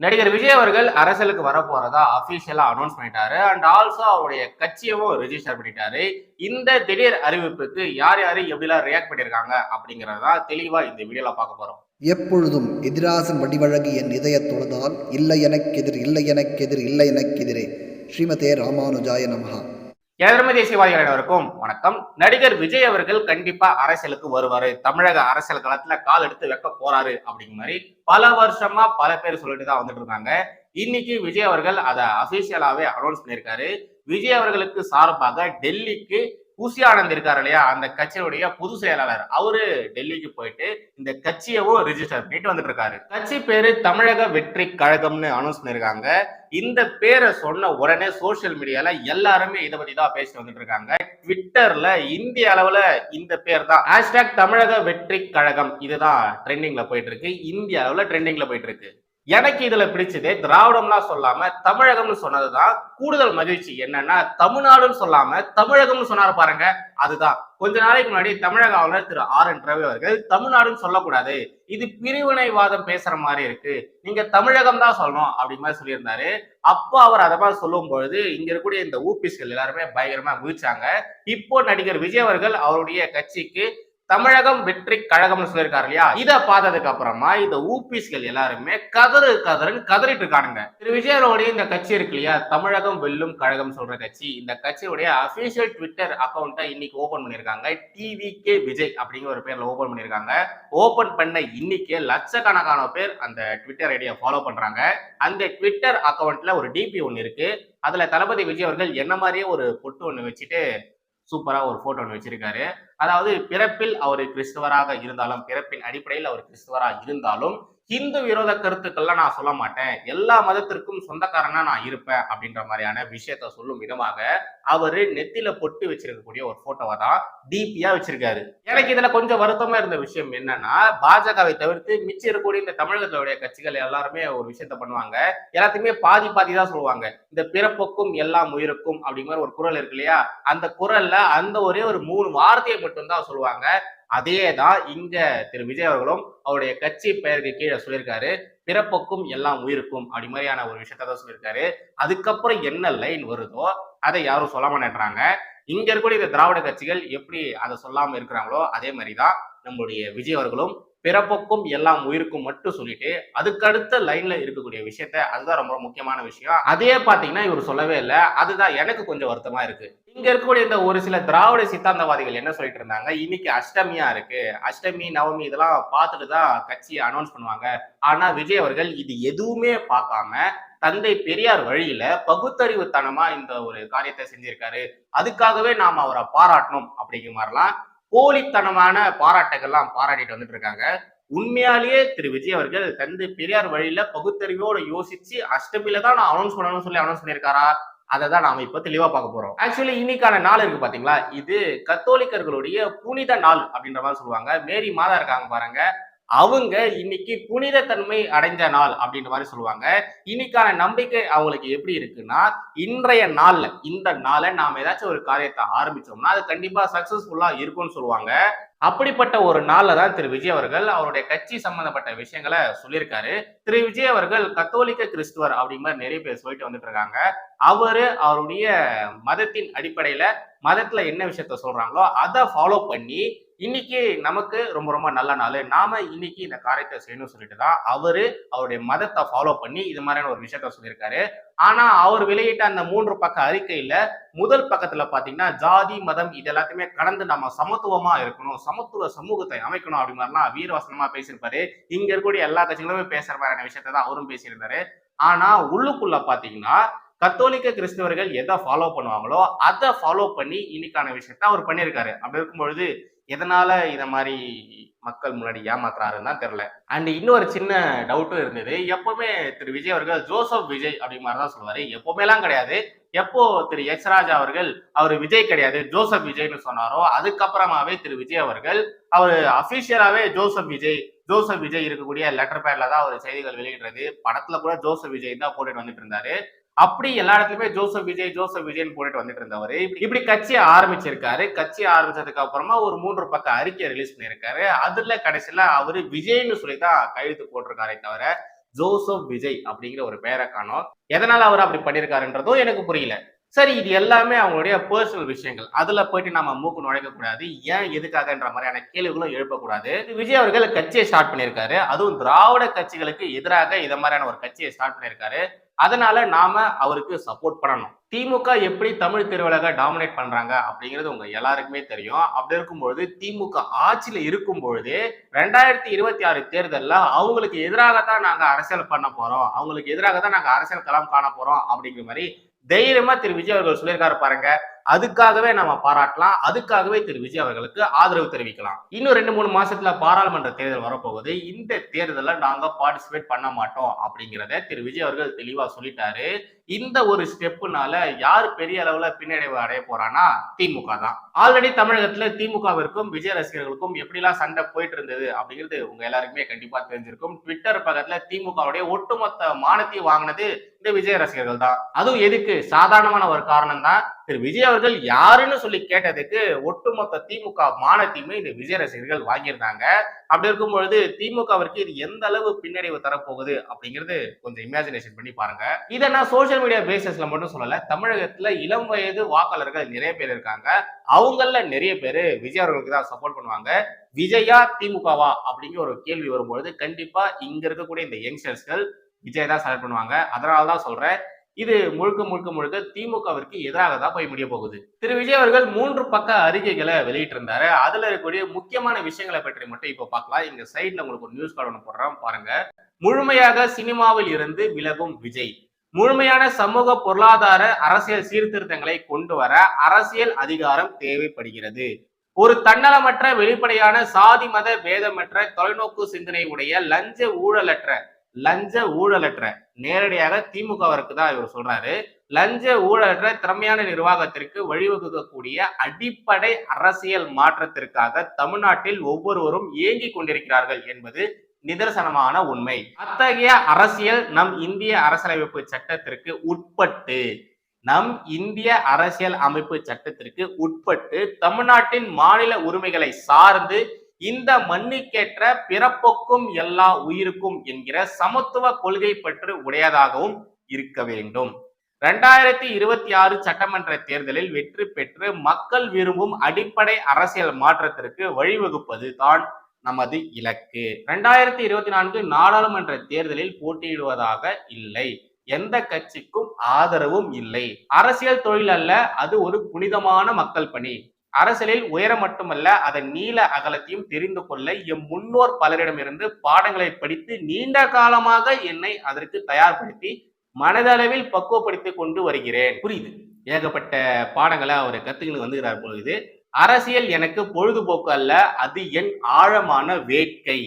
நடிகர் விஜய் அவர்கள் அரசியலுக்கு வர போறதா அபிஷியலா அனௌன்ஸ் பண்ணிட்டாரு. அண்ட் ஆல்சோ அவருடைய கட்சியவும் ரிஜிஸ்டர் பண்ணிட்டாரு. இந்த திடீர் அறிவிப்புக்கு யார் யாரு எப்படிலாம் ரியாக்ட் பண்ணிருக்காங்க அப்படிங்கறத தெளிவா இந்த வீடியோல பார்க்க போறோம். எப்பொழுதும் எதிராசன் வடிவழகு என் இதயத் தொழுதால் இல்லை எனக்கெதிர் இல்லை எனக்கெதிர் இல்லை எனக்கெதிரே. ஸ்ரீமதே ராமானுஜாய நமஹா. எதிர்மை தேசியவாதிகள் அனைவருக்கும் வணக்கம். நடிகர் விஜய் அவர்கள் கண்டிப்பா அரசியலுக்கு வருவாரு, தமிழக அரசியல் களத்துல கால் எடுத்து வைக்க போறாரு அப்படிங்கிற மாதிரி பல வருஷமா பல பேர் சொல்லிட்டு தான் வந்துட்டு இருக்காங்க. இன்னைக்கு விஜய் அவர்கள் அதை அபிஷியலாவே அனௌன்ஸ் பண்ணியிருக்காரு. விஜய் அவர்களுக்கு சார்பாக டெல்லிக்கு புசி ஆனந்த் இருக்காரு இல்லையா, அந்த கட்சியுடைய பொது செயலாளர், அவரு டெல்லிக்கு போயிட்டு இந்த கட்சியவும் ரிஜிஸ்டர் பண்ணிட்டு வந்துட்டு இருக்காரு. கட்சி பேரு தமிழக வெற்றி கழகம்னு அனௌன்ஸ் பண்ணிருக்காங்க. இந்த பேரை சொன்ன உடனே சோசியல் மீடியால எல்லாருமே இதை பத்தி தான் பேசிட்டு வந்துட்டு இருக்காங்க. ட்விட்டர்ல இந்திய அளவுல இந்த பேர் தான் ஹேஷ்டாக் தமிழக வெற்றி கழகம், இதுதான் ட்ரெண்டிங்ல போயிட்டு இருக்கு. இந்திய அளவுல ட்ரெண்டிங்ல போயிட்டு இருக்கு. எனக்கு இதுல பிடிச்சதே திராவிடம்லாம் சொல்லாம தமிழகம்னு சொன்னதுதான் கூடுதல் மகிழ்ச்சி. என்னன்னா தமிழ்நாடுன்னு சொல்லாம தமிழகம்னு சொன்னாரு பாருங்க, அதுதான். கொஞ்ச நாளைக்கு முன்னாடி தமிழக ஆளுநர் திரு RN ரவி அவர்கள் தமிழ்நாடுன்னு சொல்லக்கூடாது, இது பிரிவினைவாதம் பேசுற மாதிரி இருக்கு, நீங்க தமிழகம் தான் சொல்லணும் அப்படி மாதிரி சொல்லியிருந்தாரு. அப்போ அவர் அதை மாதிரி சொல்லும் பொழுது இங்க இருக்கக்கூடிய இந்த ஊபிஸ்கள் எல்லாருமே பயங்கரமா குதிச்சாங்க. இப்போ நடிகர் விஜய் அவர்கள் அவருடைய கட்சிக்கு தமிழகம் வெற்றி கழகம்னு சொல்லியிருக்காரு இல்லையா, இதை பார்த்ததுக்கு அப்புறமா இந்த ஊபிஸ்கள் எல்லாருமே கதறுன்னு கதறிட்டு இருக்கானுங்க. திரு விஜயோடைய இந்த கட்சி இருக்கு இல்லையா, தமிழகம் வெல்லும் கழகம் சொல்ற கட்சி, இந்த கட்சியுடைய அபிஷியல் ட்விட்டர் அக்கௌண்ட்டை இன்னைக்கு ஓபன் பண்ணிருக்காங்க. TVK விஜய் அப்படிங்கிற ஒரு பேர்ல ஓபன் பண்ணிருக்காங்க. ஓபன் பண்ண இன்னைக்கு லட்சக்கணக்கான பேர் அந்த ட்விட்டர் ஐடியை ஃபாலோ பண்றாங்க. அந்த ட்விட்டர் அக்கௌண்ட்ல ஒரு DP ஒன்னு இருக்கு. அதுல தளபதி விஜய் அவர்கள் என்ன மாதிரியே ஒரு பொட்டு ஒண்ணு வச்சுட்டு சூப்பரா ஒரு போட்டோ ஒன்று வச்சிருக்காரு. அதாவது பிறப்பில் அவர் கிறிஸ்தவராக இருந்தாலும், பிறப்பின் அடிப்படையில் அவர் கிறிஸ்தவராக இருந்தாலும், ஹிந்து விரோத கருத்துக்கள்லாம் நான் சொல்ல மாட்டேன், எல்லா மதத்திற்கும் சொந்தக்காரனா நான் இருப்பேன் அப்படின்ற மாதிரியான விஷயத்த சொல்லும் விதமாக அவரு நெத்தில பொட்டு வச்சிருக்கக்கூடிய ஒரு போட்டோவை தான் டிபியா வச்சிருக்காரு. எனக்கு இதுல கொஞ்சம் வருத்தமா இருந்த விஷயம் என்னன்னா, பாஜகவை தவிர்த்து மிச்சம் இருக்கக்கூடிய இந்த தமிழகத்துடைய கட்சிகள் எல்லாருமே ஒரு விஷயத்த பண்ணுவாங்க, எல்லாத்தையுமே பாதி பாதி தான் சொல்லுவாங்க. இந்த பிறப்புக்கும் எல்லாம் உயிருக்கும் அப்படிங்கிற ஒரு குரல் இருக்கு இல்லையா, அந்த குரல்ல அந்த ஒரே ஒரு 3 வார்த்தையை மட்டும்தான் சொல்லுவாங்க. அதேதான் இங்க திரு விஜய் அவர்களும் அவருடைய கட்சி பெயருக்கு கீழே சொல்லியிருக்காரு, பிறப்புக்கும் எல்லாம் உயிருக்கும் அப்படி மாதிரியான ஒரு விஷயத்தான் சொல்லியிருக்காரு. அதுக்கப்புறம் என்ன லைன் வருதோ அதை யாரும் சொல்ல மாட்டேன்றாங்க. இங்க இருக்கக்கூடிய இந்த திராவிட கட்சிகள் எப்படி அதை சொல்லாம இருக்கிறாங்களோ அதே மாதிரிதான் நம்முடைய விஜய் அவர்களும் பிறப்புக்கும் எல்லாம் உயிருக்கும் மட்டும் சொல்லிட்டு அதுக்கு அடுத்த லைன்ல இருக்கக்கூடிய விஷயத்த, அதுதான் ரொம்ப முக்கியமான விஷயம், அதே பாத்தீங்கன்னா இவர் சொல்லவே இல்லை. அதுதான் எனக்கு கொஞ்சம் வருத்தமா இருக்கு. இங்க இருக்கக்கூடிய இந்த ஒரு சில திராவிட சித்தாந்தவாதிகள் என்ன சொல்லிட்டு இருந்தாங்க, இன்னைக்கு அஷ்டமியா இருக்கு, அஷ்டமி நவமி இதெல்லாம் பார்த்துட்டு தான் கட்சியை அனௌன்ஸ் பண்ணுவாங்க. ஆனா விஜய் அவர்கள் இது எதுவுமே பார்க்காம தந்தை பெரியார் வழியில பகுத்தறிவுத்தனமா இந்த ஒரு காரியத்தை செஞ்சிருக்காரு, அதுக்காகவே நாம அவரை பாராட்டணும் அப்படிங்கிற மாதிரிலாம் போலித்தனமான பாராட்டுகள்லாம் பாராட்டிட்டு வந்துட்டு இருக்காங்க. உண்மையாலேயே திரு விஜய் அவர்கள் தந்தை பெரியார் வழியில பகுத்தறிவோட யோசிச்சு அஷ்டமியில தான் நான் அனௌன்ஸ் பண்ணணும்னு சொல்லி அனௌன்ஸ் பண்ணியிருக்காரா, அதை தான் நாம இப்ப தெளிவா பார்க்க போறோம். ஆக்சுவலி இன்னைக்கான நாள் இருக்கு பாத்தீங்களா, இது கத்தோலிக்கர்களுடைய புனித நாள் அப்படின்ற மாதிரி சொல்லுவாங்க. மேரி மாதா இருக்காங்க பாருங்க, அவங்க இன்னைக்கு புனித தன்மை அடைஞ்ச நாள் அப்படின்ற மாதிரி சொல்லுவாங்க. இன்னைக்கான நம்பிக்கை அவங்களுக்கு எப்படி இருக்குன்னா, இன்றைய நாள்ல இந்த நாளை நாம ஏதாச்சும் ஒரு காரியத்தை ஆரம்பிச்சோம்னா அது கண்டிப்பா சக்சஸ்ஃபுல்லா இருக்கும்னு சொல்லுவாங்க. அப்படிப்பட்ட ஒரு நாள்ல தான் திரு விஜய் அவர்கள் அவருடைய கட்சி சம்பந்தப்பட்ட விஷயங்களை சொல்லியிருக்காரு. திரு விஜய் அவர்கள் கத்தோலிக்க கிறிஸ்துவர் அப்படிங்கிற மாதிரி நிறைய பேர் சொல்லிட்டு வந்துட்டு இருக்காங்க. அவரு அவருடைய மதத்தின் அடிப்படையில மதத்துல என்ன விஷயத்த சொல்றாங்களோ அதை ஃபாலோ பண்ணி இன்னைக்கு நமக்கு ரொம்ப ரொம்ப நல்ல நாள், நாம இன்னைக்கு இந்த காரியத்தை செய்யணும்னு சொல்லிட்டு தான் அவரு அவருடைய மதத்தை ஃபாலோ பண்ணி இது மாதிரியான ஒரு விஷயத்த சொல்லியிருக்காரு. ஆனா அவர் வெளியிட்ட அந்த 3 பக்க அறிக்கையில முதல் பக்கத்துல பாத்தீங்கன்னா ஜாதி மதம் இது எல்லாத்தையுமே கடந்து நம்ம சமத்துவமா இருக்கணும், சமத்துவ சமூகத்தை அமைக்கணும் அப்படி மாதிரிலாம் வீரவசனமா பேசியிருப்பாரு. இங்க இருக்கக்கூடிய எல்லா கட்சிகளுமே பேசுற மாதிரியான விஷயத்தை தான் அவரும் பேசியிருந்தாரு. ஆனா உள்ளுக்குள்ள பாத்தீங்கன்னா கத்தோலிக்க கிறிஸ்தவர்கள் எதை ஃபாலோ பண்ணுவாங்களோ அதை ஃபாலோ பண்ணி இன்னைக்கான விஷயத்த அவர் பண்ணியிருக்காரு. அப்படி இருக்கும் பொழுது எதனால இத மாதிரி மக்கள் முன்னாடி ஏமாத்துறாருன்னு தான் தெரியல. அண்ட் இன்னொரு சின்ன டவுட்டும் இருந்தது. எப்பவுமே திரு விஜய் அவர்கள் ஜோசப் விஜய் அப்படி மாதிரிதான் சொல்லுவாரு, எப்பவுமே எல்லாம் கிடையாது. எப்போ திரு எச் ராஜா அவர்கள் அவர் விஜய் கிடையாது ஜோசப் விஜய்னு சொன்னாரோ அதுக்கப்புறமாவே திரு விஜய் அவர்கள் அவர் அபிஷியலாவே ஜோசப் விஜய் இருக்கக்கூடிய லெட்டர் பேட்ல தான் அவர் செய்திகள் வெளியிடுறது. படத்துல கூட ஜோசப் விஜய் தான் போட்டுட்டு வந்துட்டு இருந்தாரு. அப்படி எல்லா இடத்துலயுமே ஜோசப் விஜய்னு போட்டுட்டு வந்துட்டு இருந்தவரு இப்படி கட்சியை ஆரம்பிச்சிருக்காரு. கட்சி ஆரம்பிச்சதுக்கு அப்புறமா ஒரு 3 பக்க அறிக்கையை ரிலீஸ் பண்ணியிருக்காரு. அதுல கடைசியில அவரு விஜய்னு சொல்லிதான் கையெழுத்து போட்டிருக்காரே தவிர ஜோசப் விஜய் அப்படிங்கிற ஒரு பெயரை காணோம். எதனால அவர் அப்படி பண்ணியிருக்காருன்றதும் எனக்கு புரியல. சரி, இது எல்லாமே அவங்களுடைய பர்சனல் விஷயங்கள். அதுல போயிட்டு நம்ம மூக்கு நுழைக்க கூடாது. ஏன் எதுக்காகன்ற மாதிரியான கேள்விகளும் எழுப்பக்கூடாது. விஜய் அவர்கள் கட்சியை ஸ்டார்ட் பண்ணியிருக்காரு. அதுவும் திராவிட கட்சிகளுக்கு எதிராக இத மாதிரியான ஒரு கட்சியை ஸ்டார்ட் பண்ணியிருக்காரு. அதனால நாம அவருக்கு சப்போர்ட் பண்ணணும். திமுக எப்படி தமிழ் திரையுலக டாமினேட் பண்றாங்க அப்படிங்கிறது உங்க எல்லாருக்குமே தெரியும். அப்படி இருக்கும்பொழுது திமுக ஆட்சியில இருக்கும்பொழுது 2026 தேர்தல்ல அவங்களுக்கு எதிராகத்தான் நாங்க அரசியல் பண்ண போறோம், அவங்களுக்கு எதிராக தான் நாங்க அரசியல் களம் காண போறோம் அப்படிங்கிற மாதிரி தைரியமா திரு விஜய் அவர்கள் சொல்லியிருக்காரு பாருங்க. அதுக்காகவே நம்ம பாராட்டலாம். அதுக்காகவே திரு விஜய் அவர்களுக்கு ஆதரவு தெரிவிக்கலாம். இன்னும் 2-3 மாசத்துல பாராளுமன்ற தேர்தல் வரப்போகுது. இந்த தேர்தல்ல நாங்க பார்ட்டிசிபேட் பண்ண மாட்டோம் அப்படிங்கிறத திரு விஜய் அவர்கள் தெளிவா சொல்லிட்டாரு. இந்த ஒரு ஸ்டெப்புனால யார் பெரிய அளவுல பின்னடைவு அடைய போறானா திமுக தான். ஆல்ரெடி தமிழகத்துல திமுகவிற்கும் விஜய் ரசிகர்களுக்கும் எப்படிலாம் சண்டை போயிட்டு இருந்தது அப்படிங்கிறது உங்க எல்லாருக்குமே கண்டிப்பா தெரிஞ்சிருக்கும். ட்விட்டர் பக்கத்துல திமுகவுடைய ஒட்டுமொத்த மானத்தையும் வாங்கினது இந்த விஜய் ரசிகர்கள் தான். அதுவும் எதுக்கு? சாதாரணமான ஒரு காரணம் தான். திரு விஜய் அவர்கள் யாருன்னு சொல்லி கேட்டதுக்கு ஒட்டுமொத்த திமுக மானத்தையுமே இந்த விஜய் ரசிகர்கள் வாங்கியிருந்தாங்க. அப்படி இருக்கும் பொழுது திமுகவிற்கு இது எந்த அளவு பின்னடைவு தரப்போகுது அப்படிங்கிறது கொஞ்சம் இமேஜினேஷன் பண்ணி பாருங்க. இதை நான் சோசியல் மீடியா பேசிஸ்ல மட்டும் சொல்லல. தமிழகத்துல இளம் வயது வாக்காளர்கள் நிறைய பேர் இருக்காங்க. அவங்கள நிறைய பேர் விஜய் அவர்களுக்கு தான் சப்போர்ட் பண்ணுவாங்க. விஜயா திமுகவா அப்படிங்கிற ஒரு கேள்வி வரும்பொழுது கண்டிப்பா இங்க இருக்கக்கூடிய இந்த யங்ஸ்டர்ஸ்கள் விஜய் தான் செலக்ட் பண்ணுவாங்க. அதனாலதான் சொல்றேன், இது முழுக்க முழுக்க முழுக்க திமுகவிற்கு எதிராக தான் போய் முடிய போகுது. திரு விஜய் அவர்கள் 3 பக்க அறிக்கைகளை வெளியிட்டு இருந்தாரு. அதுல இருக்கக்கூடிய முக்கியமான விஷயங்களை பற்றி மட்டும் இப்ப பார்க்கலாம். இங்க சைட்ல உங்களுக்கு ஒரு நியூஸ் கார்டு ஒன்று போடுறேன் பாருங்க. முழுமையாக சினிமாவில் இருந்து விலகும் விஜய், முழுமையான சமூக பொருளாதார அரசியல் சீர்திருத்தங்களை கொண்டு வர அரசியல் அதிகாரம் தேவைப்படுகிறது. ஒரு தன்னலமற்ற வெளிப்படையான சாதி மத பேதமற்ற தொலைநோக்கு சிந்தனை உடைய லஞ்ச ஊழலற்ற நேரடியாக திமுகவிற்கு தான் இவர் சொல்றாரு. லஞ்ச ஊழலற்ற திறமையான நிர்வாகத்திற்கு வழிவகுக்கக்கூடிய அடிப்படை அரசியல் மாற்றத்திற்காக தமிழ்நாட்டில் ஒவ்வொருவரும் இயங்கிக் கொண்டிருக்கிறார்கள் என்பது நிதர்சனமான உண்மை. அத்தகைய அரசியல் நம் இந்திய அரசியலமைப்பு சட்டத்திற்கு உட்பட்டு தமிழ்நாட்டின் மாநில உரிமைகளை சார்ந்து இந்த மண்ணுக்கேற்ற பிறப்புக்கும் எல்லா உயிருக்கும் என்கிற சமத்துவ கொள்கை பற்று உடையதாகவும் இருக்க வேண்டும். 2026 சட்டமன்ற தேர்தலில் வெற்றி பெற்று மக்கள் விரும்பும் அடிப்படை அரசியல் மாற்றத்திற்கு வழிவகுப்பது தான் நமது இலக்கு. 2024 நாடாளுமன்ற தேர்தலில் போட்டியிடுவதாக இல்லை. எந்த கட்சிக்கும் ஆதரவும் இல்லை. அரசியல் தொழில் அல்ல, அது ஒரு புனிதமான மக்கள் பணி. அரசியலில் உயரம் மட்டுமல்ல, அதன் நீள அகலத்தையும் தெரிந்து கொள்ள எம் முன்னோர் பலரிடமிருந்து பாடங்களை படித்து நீண்ட காலமாக என்னை அதற்கு தயார்படுத்தி மனதளவில் பக்குவப்படுத்திக் கொண்டு வருகிறேன். புரியுது, ஏகப்பட்ட பாடங்களை அவர் கத்துக்கிட்டு வந்துகிறார் பொழுது. அரசியல் எனக்கு பொழுதுபோக்கு அல்ல, அது என் ஆழமான வேட்கை.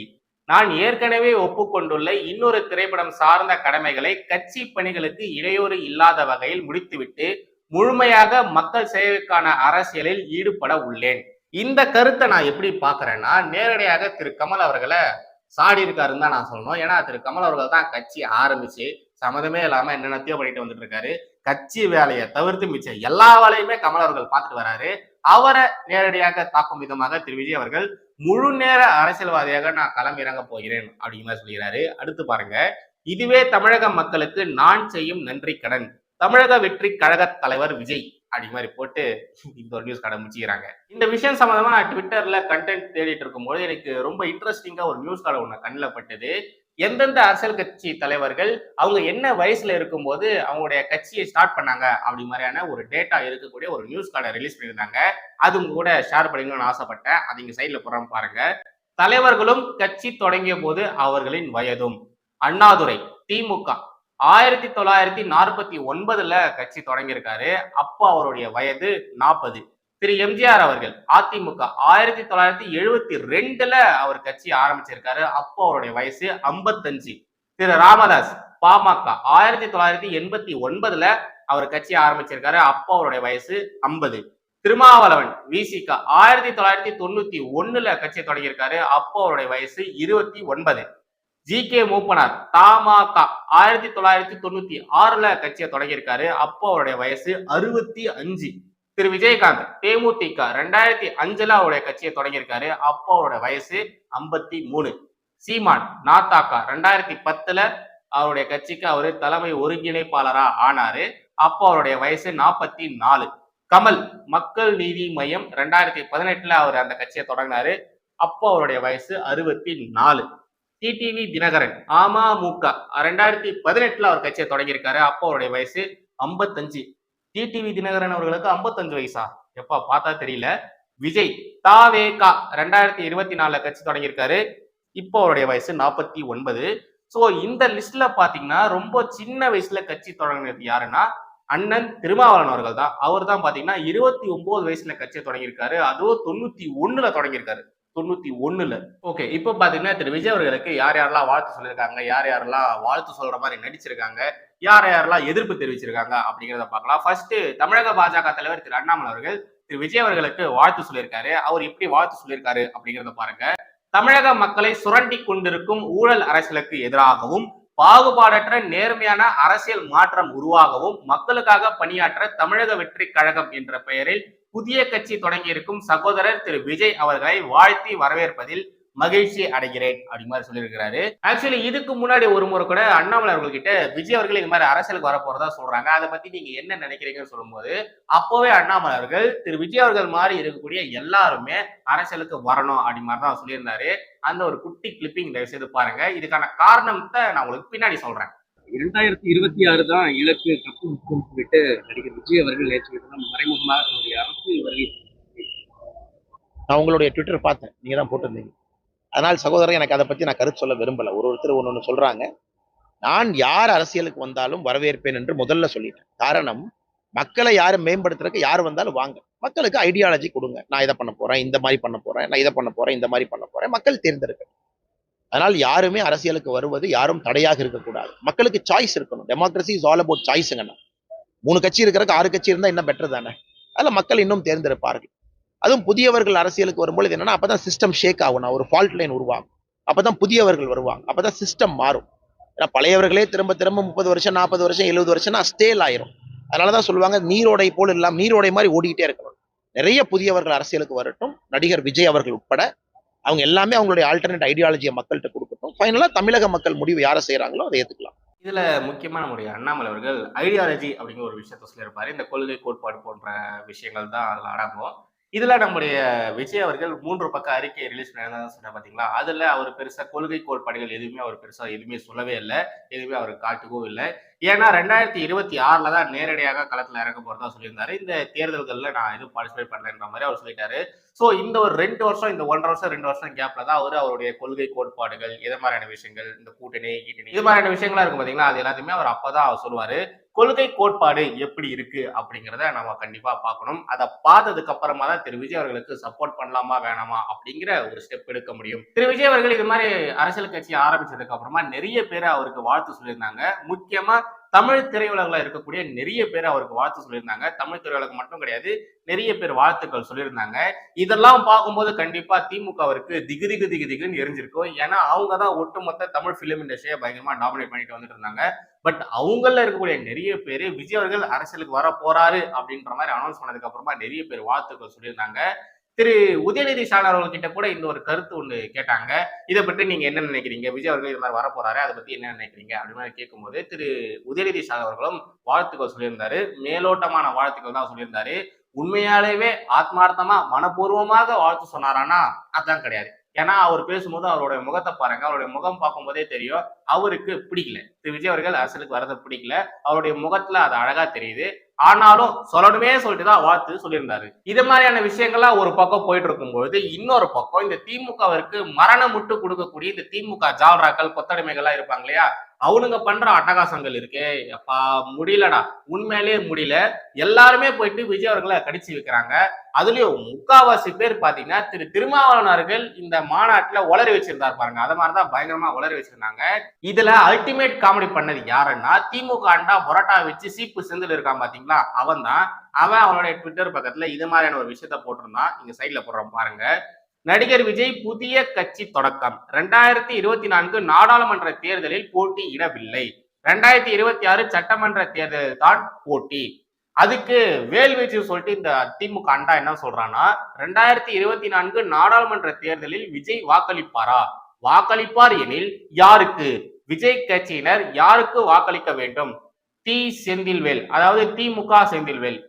நான் ஏற்கனவே ஒப்புக்கொண்டுள்ள இன்னொரு திரைப்படம் சார்ந்த கடமைகளை கட்சி பணிகளுக்கு இடையூறு இல்லாத வகையில் முடித்துவிட்டு முழுமையாக மக்கள் சேவைக்கான அரசியலில் ஈடுபட உள்ளேன். இந்த கருத்தை நான் எப்படி பாக்குறேன்னா, நேரடியாக திரு கமல் அவர்களை சாடி இருக்காருன்னு தான் நான் சொல்லணும். ஏன்னா திரு கமல் அவர்கள் தான் கட்சி ஆரம்பிச்சு சம்மதமே இல்லாம என்னென்னத்தையோ பண்ணிட்டு வந்துட்டு இருக்காரு. கட்சி வேலையை தவிர்த்து மிச்சம் எல்லா வேலையுமே கமல் அவர்கள் பார்த்துட்டு வராரு. அவரை நேரடியாக தாக்கும் விதமாக திரு விஜய் அவர்கள் முழு நேர அரசியல்வாதியாக நான் களம் இறங்க போகிறேன் அப்படிங்கிற சொல்கிறாரு. அடுத்து பாருங்க, இதுவே தமிழக மக்களுக்கு நான் செய்யும் நன்றி கடன். தமிழக வெற்றி கழக தலைவர் விஜய் அப்படி மாதிரி போட்டு இந்த ஒரு நியூஸ் கார்டை முடிச்சுக்கிறாங்க. இந்த விஷயம் சம்பந்தமா நான் ட்விட்டர்ல கண்டென்ட் தேடிட்டு இருக்கும்போது எனக்கு ரொம்ப இன்ட்ரெஸ்டிங்கா ஒரு நியூஸ் கார்டு ஒண்ணு கண்ணில் பட்டது. எந்தெந்த அரசியல் கட்சி தலைவர்கள் அவங்க என்ன வயசுல இருக்கும்போது அவங்களுடைய கட்சியை ஸ்டார்ட் பண்ணாங்க அப்படி மாதிரியான ஒரு டேட்டா இருக்கக்கூடிய ஒரு நியூஸ் கார்டை ரிலீஸ் பண்ணியிருந்தாங்க. அது உங்க கூட ஷேர் பண்ணிக்கணும்னு ஆசைப்பட்டேன். அது இங்க சைட்ல போறாம பாருங்க. தலைவர்களும் கட்சி தொடங்கிய போது அவர்களின் வயதும். அண்ணாதுரை திமுக 1949ல கட்சி தொடங்கியிருக்காரு. அப்போ அவருடைய வயது 40. திரு எம்ஜிஆர் அவர்கள் அதிமுக 1972ல அவர் கட்சி ஆரம்பிச்சிருக்காரு. அப்போ அவருடைய வயசு 55. திரு ராமதாஸ் பாமக 1989ல அவர் கட்சி ஆரம்பிச்சிருக்காரு. அப்போ அவருடைய வயசு 50. திருமாவளவன் விசிக 1991ல கட்சி தொடங்கியிருக்காரு. அப்போ அவருடைய வயசு 29. ஜி.கே. மூப்பனார் தமாக 1996ல கட்சியை தொடங்கியிருக்காரு. அப்போ அவருடைய வயசு 65. திரு விஜயகாந்த் தேமுதிக 2005ல அவருடைய கட்சியை தொடங்கியிருக்காரு. அப்போ அவருடைய வயசு 53. சீமான் நாதாக 2010ல அவருடைய கட்சிக்கு அவரு தலைமை ஒருங்கிணைப்பாளரா ஆனாரு. அப்போ அவருடைய வயசு 44. கமல் மக்கள் நீதி மையம் 2018 அவர் அந்த கட்சியை தொடங்கினாரு. அப்போ அவருடைய வயசு 64. டிடிவி தினகரன் அமமுக 2018 அவர் கட்சியை தொடங்கியிருக்காரு. அப்போ அவருடைய வயசு 55. டிடிவி தினகரன் அவர்களுக்கு 55 வயசா? எப்பா பார்த்தா தெரியல. விஜய் தாவேகா 2024 கட்சி தொடங்கியிருக்காரு. இப்போ அவருடைய வயசு 49. சோ இந்த லிஸ்ட்ல பாத்தீங்கன்னா ரொம்ப சின்ன வயசுல கட்சி தொடங்கினது யாருன்னா அண்ணன் திருமாவளவன் அவர்கள் தான். அவர் தான் பாத்தீங்கன்னா 29 வயசுல கட்சியை தொடங்கியிருக்காரு. அதுவும் 91ல தொடங்கியிருக்காரு. 91ல. ஓகே, இப்போ பாத்தீங்கன்னா திரு விஜய் அவர்களுக்கு யார் யாரெல்லாம் வாழ்த்து சொல்லியிருக்காங்க, யார் யாரெல்லாம் வாழ்த்து சொல்ற மாதிரி நடிச்சிருக்காங்க, யார் யாரெல்லாம் எதிர்ப்பு தெரிவிச்சிருக்காங்க அப்படிங்கிறத பார்க்கலாம். ஃபர்ஸ்ட் தமிழக பாஜக தலைவர் திரு அண்ணாமலை அவர்கள் திரு விஜய் அவர்களுக்கு வாழ்த்து சொல்லியிருக்காரு. அவர் எப்படி வாழ்த்து சொல்லியிருக்காரு அப்படிங்கிறத பாருங்க. தமிழக மக்களை சுரண்டி கொண்டிருக்கும் ஊழல் அரசியலுக்கு எதிராகவும் பாகுபாடற்ற நேர்மையான அரசியல் மாற்றம் உருவாகவும் மக்களுக்காக பணியாற்ற தமிழக வெற்றி கழகம் என்ற பெயரில் புதிய கட்சி தொடங்கியிருக்கும் சகோதரர் திரு விஜய் அவர்களை வாழ்த்தி வரவேற்பதில் மகிழ்ச்சி அடைகிறேன் அப்படி மாதிரி சொல்லியிருக்கிறாரு. ஆக்சுவலி இதுக்கு முன்னாடி ஒரு முறை கூட அண்ணாமலை அவர்கள் கிட்ட விஜய் அவர்கள் இந்த மாதிரி அரசியலுக்கு வர போறதா சொல்றாங்க, அதை பத்தி நீங்க என்ன நினைக்கிறீங்கன்னு சொல்லும்போது அப்பவே அண்ணாமலை அவர்கள் திரு விஜய் அவர்கள் மாதிரி இருக்கக்கூடிய எல்லாருமே அரசியலுக்கு வரணும் அப்படி மாதிரி தான் சொல்லியிருந்தாரு. அந்த ஒரு குட்டி கிளிப்பிங் தயவு செய்து பாருங்க. இதுக்கான காரணத்தை நான் உங்களுக்கு பின்னாடி சொல்றேன். 2026 தான் இலக்கு கப்பு முக்கியம் சொல்லிட்டு நடிகர் விஜய் அவர்கள் நேற்று மறைமுகமாக அவருடைய அரசியல் வருகை. நான் உங்களுடைய ட்விட்டர் பார்த்தேன், நீங்க தான் போட்டிருந்தீங்க. அதனால் சகோதரர் எனக்கு அதை பத்தி நான் கருத்து சொல்ல விரும்பல. ஒருத்தர் ஒன்று சொல்றாங்க. நான் யார் அரசியலுக்கு வந்தாலும் வரவேற்பேன் என்று முதல்ல சொல்லிட்டேன். காரணம், மக்களை யாரும் மேம்படுத்துறதுக்கு யார் வந்தாலும் வாங்க, மக்களுக்கு ஐடியாலஜி கொடுங்க. நான் இதை பண்ண போறேன், இந்த மாதிரி பண்ண போறேன், நான் இதை பண்ண போறேன், இந்த மாதிரி பண்ண போறேன், மக்கள் தேர்ந்தெடுக்க. அதனால் யாருமே அரசியலுக்கு வருவது யாரும் தடையாக இருக்கக்கூடாது. மக்களுக்கு சாய்ஸ் இருக்கணும். டெமோக்ரஸி இஸ் ஆல் அபவுட் சாய்ஸுங்கண்ணா. 3 கட்சி இருக்கிறதுக்கு 6 கட்சி இருந்தா இன்னும் பெட்டர் தானே. அதில் மக்கள் இன்னும் தேர்ந்தெடுப்பார்கள். அதுவும் புதியவர்கள் அரசியலுக்கு வரும்பொழுது என்னன்னா அப்பதான் சிஸ்டம் ஷேக் ஆகணும், ஒரு ஃபால்ட் லைன் உருவாகும். அப்பதான் புதியவர்கள் வருவாங்க, அப்பதான் சிஸ்டம் மாறும். ஏன்னா பழையவர்களே திரும்ப திரும்ப 30 வருஷம் 40 வருஷம் 70 வருஷம்னா ஸ்டேல் ஆயிரும். அதனாலதான் சொல்லுவாங்க நீரோடை போல் இல்லாம நீரோடை மாதிரி ஓடிக்கிட்டே இருக்கணும். நிறைய புதியவர்கள் அரசியலுக்கு வரட்டும், நடிகர் விஜய் அவர்கள் உட்பட அவங்க எல்லாமே அவங்களுடைய ஆல்டர்னேட் ஐடியாலஜியை மக்கள்கிட்ட கொடுக்கட்டும். ஃபைனலா தமிழக மக்கள் முடிவு யாரை செய்யறாங்களோ அதை ஏத்துக்கலாம். இதுல முக்கியமா நம்முடைய அண்ணாமலை அவர்கள் ஐடியாலஜி அப்படிங்கிற ஒரு விஷயத்த சொல்லியிருப்பாரு. இந்த கொள்கை கோட்பாடு போன்ற விஷயங்கள் தான் அதுல அடங்கும். இதுல நம்முடைய விஜய் அவர்கள் 3 பக்க அறிக்கையை ரிலீஸ் பண்ணதான் சொன்ன பாத்தீங்களா, அதுல அவர் பெருசா கொள்கை கோட்பாடுகள் எதுவுமே அவர் பெருசா எதுவுமே சொல்லவே இல்லை, எதுவுமே அவர் காட்டுக்கவும் இல்லை. ஏன்னா 2026 தான் நேரடியாக களத்துல இறங்க போறதா சொல்லியிருந்தாரு. இந்த தேர்தல்கள்ல நான் எதுவும் பார்ட்டிசிபேட் பண்ணலன்ற மாதிரி அவர் சொல்லிட்டாரு. சோ இந்த ஒரு 2 வருஷம், இந்த 1.5 வருஷம் 2 வருஷம் கேப்ல தான் அவருடைய கொள்கை கோட்பாடுகள் எது மாதிரியான விஷயங்கள், இந்த கூட்டணி இது மாதிரியான விஷயங்களா இருக்கும் பாத்தீங்களா, அது எல்லாத்தையுமே அவர் அப்பதான் அவர் சொல்லுவாரு. கொள்கை கோட்பாடு எப்படி இருக்கு அப்படிங்கிறத நம்ம கண்டிப்பா பார்க்கணும். அதை பார்த்ததுக்கு அப்புறமா தான் திரு விஜய் அவர்களுக்கு சப்போர்ட் பண்ணலாமா வேணாமா அப்படிங்கிற ஒரு ஸ்டெப் எடுக்க முடியும். திரு விஜய் அவர்கள் இது மாதிரி அரசியல் கட்சி ஆரம்பிச்சதுக்கு அப்புறமா நிறைய பேர் அவருக்கு வாழ்த்து சொல்லியிருந்தாங்க. முக்கியமா தமிழ் திரையுலகில் இருக்கக்கூடிய நிறைய பேர் அவருக்கு வாழ்த்து சொல்லியிருந்தாங்க. தமிழ் திரையுலகம் மட்டும் கிடையாது, நிறைய பேர் வாழ்த்துக்கள் சொல்லியிருந்தாங்க. இதெல்லாம் பார்க்கும்போது கண்டிப்பா திமுக அவருக்கு திகு திகு திகு திகுன்னு எரிஞ்சிருக்கும். ஏன்னா அவங்க தான் ஒட்டுமொத்த தமிழ் பிலிம் இண்டஸ்ட்ரியை பயங்கரமா டாமினேட் பண்ணிட்டு வந்துட்டு இருந்தாங்க. பட் அவங்கள இருக்கக்கூடிய நிறைய பேர் விஜய் அவர்கள் அரசியலுக்கு வர போறாரு அப்படின்ற மாதிரி அனௌன்ஸ் பண்ணதுக்கு அப்புறமா நிறைய பேர் வாழ்த்துக்கள் சொல்லியிருந்தாங்க. திரு உதயநிதி ஸ்டாலின் அவர்கள் கிட்ட கூட இந்த ஒரு கருத்து ஒண்ணு கேட்டாங்க. இதை பற்றி நீங்க என்ன நினைக்கிறீங்க, விஜய் அவர்கள் இது மாதிரி வர போறாரு, அதை பத்தி என்ன நினைக்கிறீங்க அப்படி மாதிரி கேட்கும்போது திரு உதயநிதி ஸ்டாலின் அவர்களும் வாழ்த்துக்கள் சொல்லியிருந்தாரு. மேலோட்டமான வாழ்த்துக்கள் தான் சொல்லியிருந்தாரு. உண்மையாலேயே ஆத்மார்த்தமா மனப்பூர்வமாக வாழ்த்து சொன்னாரானா அதான் கிடையாது. ஏன்னா அவர் பேசும்போது அவருடைய முகத்தை பாருங்க, அவருடைய முகம் பார்க்கும் போதே தெரியும் அவருக்கு பிடிக்கல, திரு விஜய் அவர்கள் அரசியலுக்கு வரதை பிடிக்கல. அவருடைய முகத்துல அது அழகா தெரியுது. ஆனாலும் சொல்லணுமே சொல்லிட்டுதான் வாழ்த்து சொல்லியிருந்தாரு. இது மாதிரியான விஷயங்கள்லாம் ஒரு பக்கம் போயிட்டு இருக்கும்போது இன்னொரு பக்கம் இந்த திமுகவிற்கு மரணம் முட்டு கொடுக்கக்கூடிய இந்த திமுக ஜால்ராக்கள் கொத்தடிமைகள்லாம் இருப்பாங்க இல்லையா, அவனுங்க பண்ற அட்டகாசங்கள் இருக்கே அப்பா முடியலடா, உண்மையிலேயே முடியல. எல்லாருமே போயிட்டு விஜய் அவர்களை கடிச்சு வைக்கிறாங்க. அதுலயும் முக்காவாசி பேர் பாத்தீங்கன்னா திரு திருமாவளவன் அவர்கள் இந்த மாநாட்டுல உளறி வச்சிருந்தாரு பாருங்க, அது மாதிரிதான் பயங்கரமா உளறி வச்சிருந்தாங்க. இதுல அல்டிமேட் காமெடி பண்ணது யாருன்னா திமுக அண்டா பொரோட்டா வச்சு சீப்பு செந்தில் இருக்கான் பாத்தீங்களா, அவன் தான். அவன் அவனுடைய ட்விட்டர் பக்கத்துல இது மாதிரியான ஒரு விஷயத்த போட்டிருந்தான். இங்க சைட்ல போடுறோம் பாருங்க. நடிகர் விஜய் புதிய கட்சி தொடக்கம், 2024 நாடாளுமன்ற தேர்தலில் போட்டியிடவில்லை, 2026 சட்டமன்ற தேர்தலில் தான் போட்டி. அதுக்கு வேல் வீச்சு சொல்லிட்டு இந்த திமுக அண்டா என்ன சொல்றான்னா, 2024 நாடாளுமன்ற தேர்தலில் விஜய் வாக்களிப்பாரா, வாக்களிப்பார் எனில் யாருக்கு, விஜய் கட்சியினர் யாருக்கு வாக்களிக்க வேண்டும்? தி செந்தில்வேல், அதாவது திமுக செந்தில்வேல்.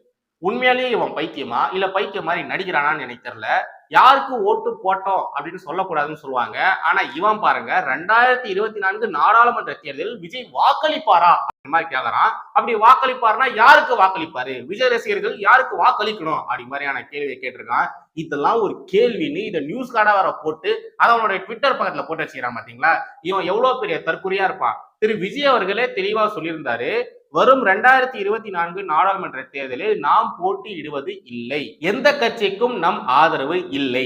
உண்மையாலேயே இவன் பைத்தியமா இல்ல பைத்தியம் மாதிரி நடிக்கிறானான்னு எனக்கு தெரியல. யாருக்கு ஓட்டு போட்டோம் அப்படின்னு சொல்லக்கூடாதுன்னு சொல்லுவாங்க. ஆனா இவன் பாருங்க 2024 நாடாளுமன்ற தேர்தலில் விஜய் வாக்களிப்பாரா அப்படி மாதிரி கேக்குறான். அப்படி வாக்களிப்பாருன்னா யாருக்கு வாக்களிப்பாரு? விஜய் ரசிகர்கள் யாருக்கு வாக்களிக்கணும் அப்படி மாதிரியான கேள்வியை கேட்டிருக்கான். இதெல்லாம் ஒரு கேள்வின்னு இதை நியூஸ் கார்டா வர போட்டு அதை அவனோட ட்விட்டர் பக்கத்துல போட்டு வச்சுக்கிறான் பாத்தீங்களா? இவன் எவ்வளவு பெரிய தற்குறியா இருப்பான். திரு விஜய் அவர்களே தெளிவா சொல்லியிருந்தாரு, வரும் 2024 நாடாளுமன்ற தேர்தலில் நாம் போட்டியிடுவது இல்லை, எந்த கட்சிக்கும் நம் ஆதரவு இல்லை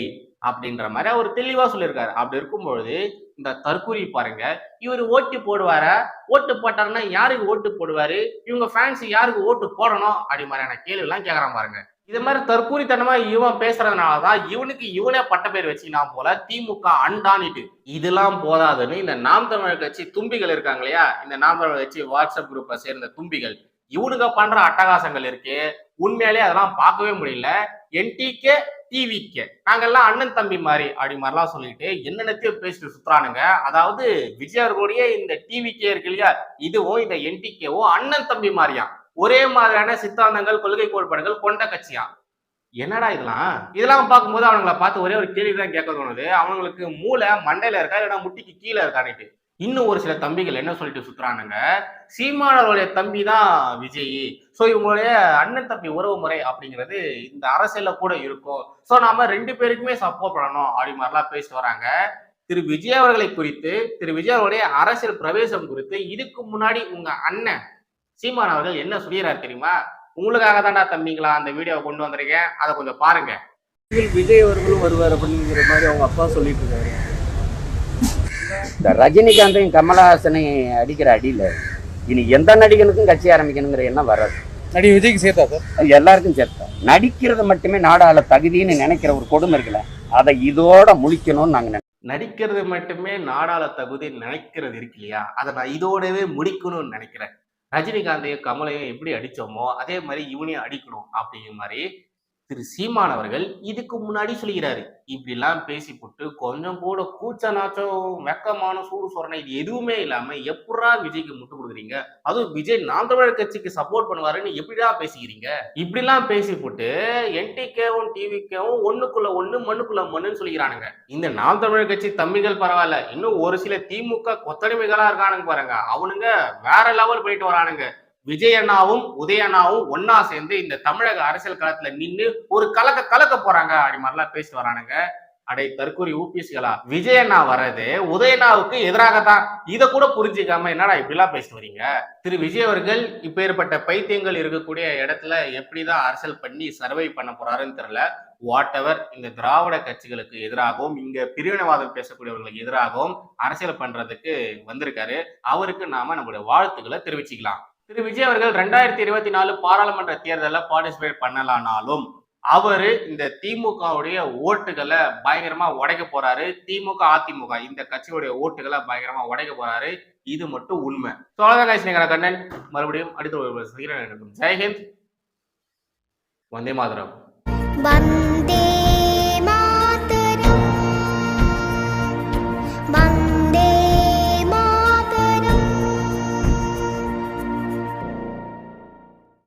அப்படின்ற மாதிரி அவர் தெளிவா சொல்லியிருக்காரு. அப்படி இருக்கும் பொழுது இந்த தற்கூரி பாருங்க, இவர் ஓட்டு போடுவாரா? ஓட்டு போட்டாருன்னா யாருக்கு ஓட்டு போடுவாரு? இவங்க ஃபேன்ஸ் யாருக்கு ஓட்டு போடணும் அப்படி மாதிரியான கேள்வி எல்லாம் கேக்குறான் பாருங்க. இது மாதிரி தற்கூரித்தனமா இவன் பேசுறதுனாலதான் இவனுக்கு இவனே பட்ட பேர் வச்சுக்கினா போல திமுக அண்டானிட்டு. இதெல்லாம் போதாதுன்னு இந்த நாம் தமிழர் கட்சி தும்பிகள் இருக்காங்க இல்லையா, இந்த நாம் தமிழர் கட்சி வாட்ஸ்அப் குரூப்பை சேர்ந்த தும்பிகள், இவனுங்க பண்ற அட்டகாசங்கள் இருக்கு. உண்மையாலே அதெல்லாம் பார்க்கவே முடியல. என்டிகே டிவிகே நாங்கெல்லாம் அண்ணன் தம்பி மாதிரி அப்படி மாதிரிலாம் சொல்லிட்டு என்னென்னத்தையும் பேசிட்டு சுத்துறானுங்க. அதாவது விஜய் அவர்களுடைய இந்த டிவிகே இருக்கு இல்லையா, இதுவும் இந்த என்டிகேவும் அண்ணன் தம்பி மாதிரியா, ஒரே மாதிரியான சித்தாந்தங்கள் கொள்கை கோட்பாடுகள் கொண்ட கட்சியா. என்னடா இதெல்லாம் பார்க்கும்போது அவங்களை பார்த்து ஒரே ஒரு கேள்விதான் கேட்க தோணுது, அவங்களுக்கு மூளை மண்டையில இருக்கா இல்லைன்னா முட்டிக்கு கீழே இருக்கான்னுட்டு. இன்னும் ஒரு சில தம்பிகள் என்ன சொல்லிட்டு சுத்துறானுங்க, சீமானவருடைய தம்பி தான் விஜய், சோ இவங்களுடைய அண்ணன் தம்பி உறவு முறை அப்படிங்கிறது இந்த அரசியல்ல கூட இருக்கும், சோ நாம 2 பேருக்குமே சப்போர்ட் பண்ணணும் அப்படி மாதிரிலாம் பேசிட்டு வராங்க. திரு விஜய் அவர்களை குறித்து, திரு விஜய் அவருடைய அரசியல் பிரவேசம் குறித்து இதுக்கு முன்னாடி உங்க அண்ணன் சீமான் அவர்கள் என்ன சொல்லிடுறாரு தெரியுமா? உங்களுக்காக தான்டா தம்பிங்களா அந்த வீடியோவை கொண்டு வந்திருக்கேன், அதை கொஞ்சம் பாருங்க. விஜய் அவர்களும் வருவார் அப்படிங்கிற மாதிரி அவங்க அப்பா சொல்லிட்டு இருக்காரு. இந்த ரஜினிகாந்தையும் கமலஹாசனையும் அடிக்கிற அடியில இனி எந்த நடிகனுக்கும் கட்சி ஆரம்பிக்கணுங்கிற எண்ணம் வராது. நடிகை விஜய்க்கு சேர்த்தா சார்? எல்லாருக்கும் சேர்த்தா. நடிக்கிறது மட்டுமே நாடாள தகுதின்னு நினைக்கிற ஒரு கொடுமை இருக்குல்ல, அதை இதோட முடிக்கணும்னு நாங்க நடிக்கிறது மட்டுமே நாடாள தகுதி நினைக்கிறது இருக்கு இல்லையா, அதை நான் இதோடவே முடிக்கணும்னு நினைக்கிறேன். ரஜினிகாந்தையும் கமலையும் எப்படி அடிச்சோமோ அதே மாதிரி இவனையும் அடிக்கணும் அப்படிங்கிற மாதிரி திரு சீமான் அவர்கள் இதுக்கு முன்னாடி சொல்கிறாரு. இப்படி எல்லாம் பேசி போட்டு கொஞ்சம் கூட கூச்ச நாச்சம் வெக்கமான சூடு சொரணை இது எதுவுமே இல்லாம எப்படா விஜய்க்கு முட்டு கொடுக்குறீங்க? அதுவும் விஜய் நாம் தமிழர் கட்சிக்கு சப்போர்ட் பண்ணுவாருன்னு எப்படிடா பேசிக்கிறீங்க? இப்படி எல்லாம் பேசி போட்டு என்டிகேவும் டிவிகேவும் ஒண்ணுக்குள்ள ஒண்ணு மண்ணுக்குள்ள மண்ணுன்னு சொல்லிக்கிறானுங்க. இந்த நாம் தமிழர் கட்சி தம்பிகள் பரவாயில்ல, இன்னும் ஒரு சில திமுக கொத்தடிமைகளா இருக்கானுங்க பாருங்க, அவனுங்க வேற லெவல் போயிட்டு வரானுங்க. விஜய் அண்ணாவும் உதய அண்ணாவும் ஒன்னா சேர்ந்து இந்த தமிழக அரசியல் களத்துல நின்று ஒரு கலக்க போறாங்க அப்படி மாதிரிலாம் பேசிட்டு வரானுங்க. அடை தற்கூரி ஊபிஎஸ்களா, விஜய் அண்ணா வர்றது உதயண்ணாவுக்கு எதிராகத்தான், இதை கூட புரிஞ்சுக்காம என்னடா இப்படி எல்லாம் பேசிட்டு வரீங்க? திரு விஜய் அவர்கள் இப்ப ஏற்பட்ட பைத்தியங்கள் இருக்கக்கூடிய இடத்துல எப்படிதான் அரசியல் பண்ணி சர்வை பண்ண போறாருன்னு தெரியல. வாட் எவர், இந்த திராவிட கட்சிகளுக்கு எதிராகவும் இங்க பிரிவினைவாதம் பேசக்கூடியவர்களுக்கு எதிராகவும் அரசியல் பண்றதுக்கு வந்திருக்காரு. அவருக்கு நாம நம்மளுடைய வாழ்த்துக்களை தெரிவிச்சுக்கலாம். திரு விஜய் அவர்கள் 2024 பாராளுமன்ற தேர்தலில் பார்ட்டிசிபேட் பண்ணலானாலும் அவரு இந்த திமுகவுடைய ஓட்டுகளை பயங்கரமா உடைக்க போறாரு. திமுக அதிமுக இந்த கட்சியுடைய ஓட்டுகளை பயங்கரமா உடைக்க போறாரு. இது மட்டும் உண்மை. கண்ணன் மறுபடியும் அடுத்த ஒரு ஜெய்ஹிந்த், வந்தே மாதரம்.